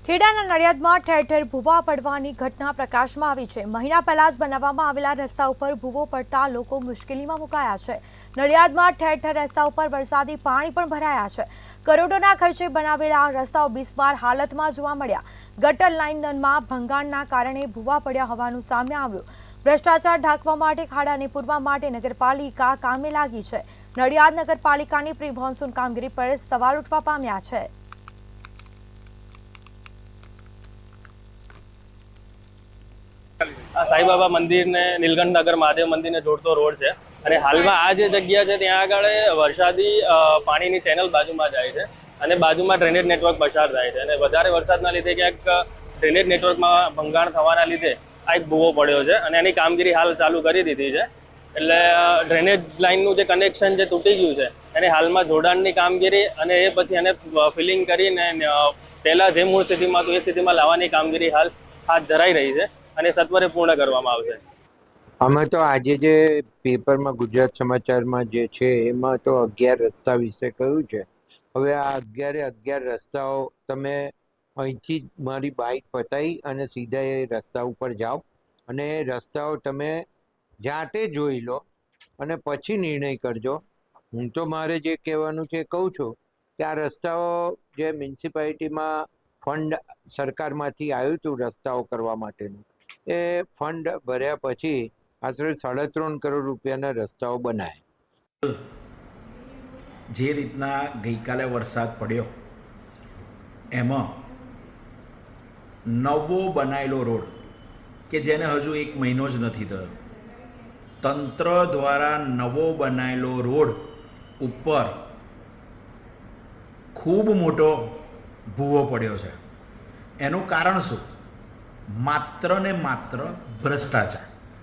ખેડાના નડિયાદમાં ઠેર ઠેર ભૂવા પડવાની ઘટના પ્રકાશમાં આવી છે। મહિના પહેલા જ બનાવવામાં આવેલા રસ્તા ઉપર ભૂવો પડતા લોકો મુશ્કેલીમાં મુકાયા છે। નડિયાદમાં ઠેર ઠેર રસ્તા ઉપર વરસાદી પાણી પણ ભરાયા છે। કરોડોના ખર્ચે બનાવેલા રસ્તાઓ બિસ્માર હાલતમાં જોવા મળ્યા। ગટર લાઇનમાં ભંગાણના કારણે ભૂવા પડ્યા હોવાનું સામે આવ્યું। ભ્રષ્ટાચાર ઢાંકવા માટે ખાડાને પૂરવા માટે નગરપાલિકા કામે લાગી છે। નડિયાદ નગરપાલિકાની પ્રી મોન્સૂન કામગીરી પર સવાલ ઉઠવા પામ્યા છે। સાઈબાબા મંદિર ને નીલકંઠ નગર મહાદેવ મંદિર ને જોડતો રોડ છે અને હાલમાં આ જે જગ્યા છે ત્યાં આગળ વરસાદી પાણીની ચેનલ બાજુમાં જાય છે અને બાજુમાં ડ્રેનેજ નેટવર્ક પસાર થાય છે અને વધારે વરસાદના લીધે ક્યાંક ડ્રેનેજ નેટવર્કમાં ભંગાણ થવાના લીધે આ એક ભૂવો પડ્યો છે અને એની કામગીરી હાલ ચાલુ કરી દીધી છે। એટલે ડ્રેનેજ લાઇનનું જે કનેક્શન જે તૂટી ગયું છે એની હાલમાં જોડાણની કામગીરી અને એ પછી એને ફિલિંગ કરીને પહેલા જે મૂળ સ્થિતિમાં હતું એ સ્થિતિમાં લાવવાની કામગીરી હાલ હાથ ધરાઈ રહી છે અને સત્વરે પૂર્ણ કરવામાં આવશે। આમાં તો આજે જે પેપરમાં ગુજરાત સમાચારમાં જે છે એમાં તો 11 રસ્તા વિશે કહ્યું છે। હવે આ 11 રસ્તાઓ તમે અહીંથી મારી બાઇક પતાવી અને સીધા એ રસ્તા ઉપર જાઓ અને એ રસ્તાઓ તમે જાતે જોઈ લો અને પછી નિર્ણય કરજો। હું તો મારે જે કહેવાનું છે કહું છું કે આ રસ્તાઓ જે મ્યુનિસિપાલિટીમાં ફંડ સરકારમાંથી આવ્યું હતું રસ્તાઓ કરવા માટેનું એ ફંડ ભર્યા પછી આશરે 3.5 કરોડ રૂપિયાના રસ્તાઓ બનાવ્યા। જે રીતના ગઈકાલે વરસાદ પડ્યો એમાં નવો બનાયેલો રોડ કે જેને હજુ 1 મહિનો જ નથી થયો, તંત્ર દ્વારા નવો બનાયેલો રોડ ઉપર ખૂબ મોટો ભૂવો પડ્યો છે। એનું કારણ શું? માત્ર ને માત્ર ભ્રષ્ટાચાર।